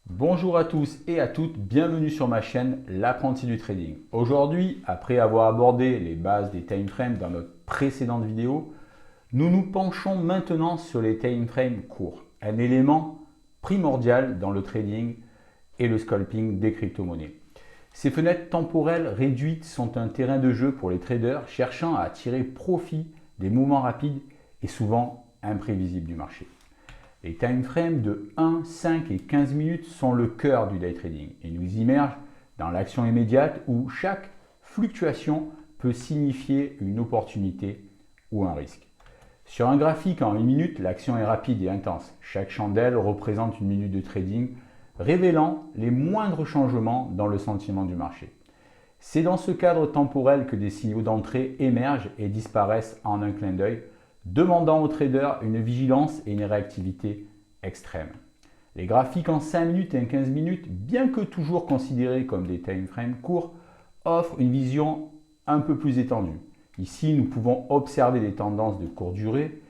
Bonjour à tous et à toutes, bienvenue sur ma chaîne L'Apprenti du Trading. Aujourd'hui, après avoir abordé les bases des time frames dans notre précédente vidéo, nous nous penchons maintenant sur les time frames courts, un élément primordial dans le trading et le scalping des crypto-monnaies. Ces fenêtres temporelles réduites sont un terrain de jeu pour les traders cherchant à tirer profit des mouvements rapides et souvent imprévisibles du marché. Les time frames de 1, 5 et 15 minutes sont le cœur du day trading et nous immergent dans l'action immédiate où chaque fluctuation peut signifier une opportunité ou un risque. Sur un graphique en 1 minute, l'action est rapide et intense. Chaque chandelle représente une minute de trading, révélant les moindres changements dans le sentiment du marché. C'est dans ce cadre temporel que des signaux d'entrée émergent et disparaissent en un clin d'œil, demandant aux traders une vigilance et une réactivité extrême. Les graphiques en 5 minutes et en 15 minutes, bien que toujours considérés comme des time frames courts, offrent une vision un peu plus étendue. Ici, nous pouvons observer des tendances de courte durée,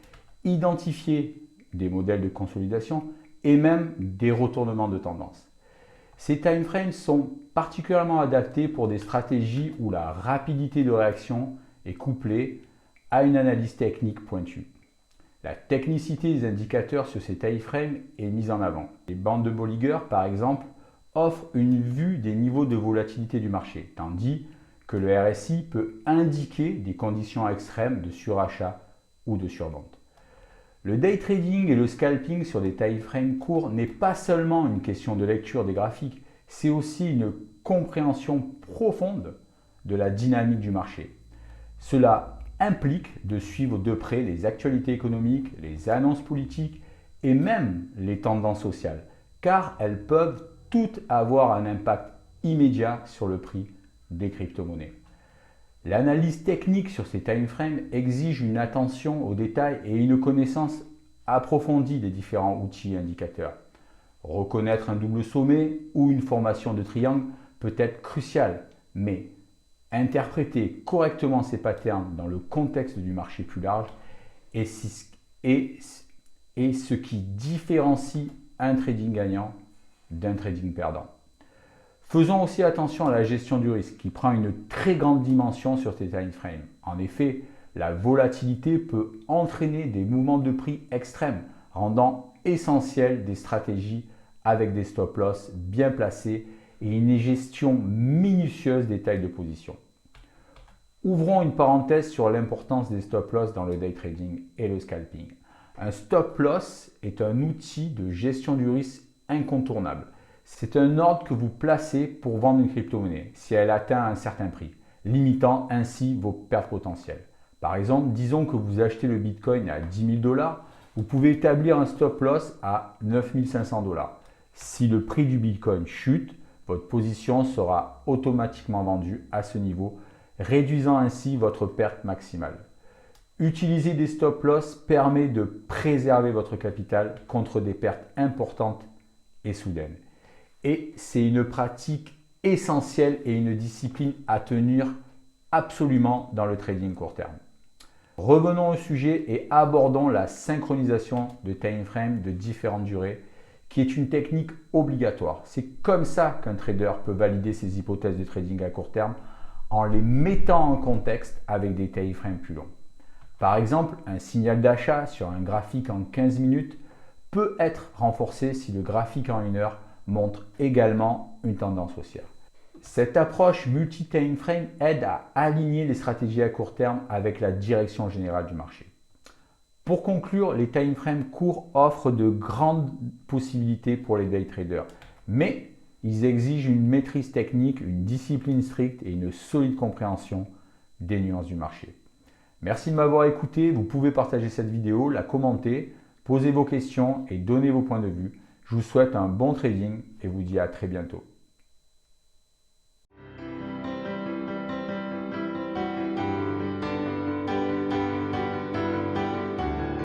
identifier des modèles de consolidation et même des retournements de tendance. Ces time frames sont particulièrement adaptés pour des stratégies où la rapidité de réaction est couplée à une analyse technique pointue. La technicité des indicateurs sur ces time frames est mise en avant. Les bandes de Bollinger, par exemple, offrent une vue des niveaux de volatilité du marché, tandis que le RSI peut indiquer des conditions extrêmes de surachat ou de survente. Le day trading et le scalping sur des time frames courts n'est pas seulement une question de lecture des graphiques, c'est aussi une compréhension profonde de la dynamique du marché. Cela implique de suivre de près les actualités économiques, les annonces politiques et même les tendances sociales, car elles peuvent toutes avoir un impact immédiat sur le prix des crypto-monnaies. L'analyse technique sur ces time frames exige une attention aux détails et une connaissance approfondie des différents outils et indicateurs. Reconnaître un double sommet ou une formation de triangle peut être crucial, mais interpréter correctement ces patterns dans le contexte du marché plus large est ce qui différencie un trading gagnant d'un trading perdant. Faisons aussi attention à la gestion du risque qui prend une très grande dimension sur ces time frames. En effet, la volatilité peut entraîner des mouvements de prix extrêmes, rendant essentiel des stratégies avec des stop loss bien placés et une gestion minutieuse des tailles de position. Ouvrons une parenthèse sur l'importance des stop loss dans le day trading et le scalping. Un stop loss est un outil de gestion du risque incontournable. C'est un ordre que vous placez pour vendre une crypto-monnaie si elle atteint un certain prix, limitant ainsi vos pertes potentielles. Par exemple, disons que vous achetez le Bitcoin à 10 000 $, vous pouvez établir un stop loss à 9 500 $. Si le prix du Bitcoin chute, votre position sera automatiquement vendue à ce niveau, réduisant ainsi votre perte maximale. Utiliser des stop loss permet de préserver votre capital contre des pertes importantes et soudaines. Et c'est une pratique essentielle et une discipline à tenir absolument dans le trading court terme. Revenons au sujet et abordons la synchronisation de time frame de différentes durées qui est une technique obligatoire. C'est comme ça qu'un trader peut valider ses hypothèses de trading à court terme en les mettant en contexte avec des time frames plus longs. Par exemple, un signal d'achat sur un graphique en 15 minutes peut être renforcé si le graphique en 1 heure montre également une tendance haussière. Cette approche multi-time frame aide à aligner les stratégies à court terme avec la direction générale du marché. Pour conclure, les time frames courts offrent de grandes possibilités pour les day traders, mais ils exigent une maîtrise technique, une discipline stricte et une solide compréhension des nuances du marché. Merci de m'avoir écouté, vous pouvez partager cette vidéo, la commenter, poser vos questions et donner vos points de vue. Je vous souhaite un bon trading et vous dis à très bientôt.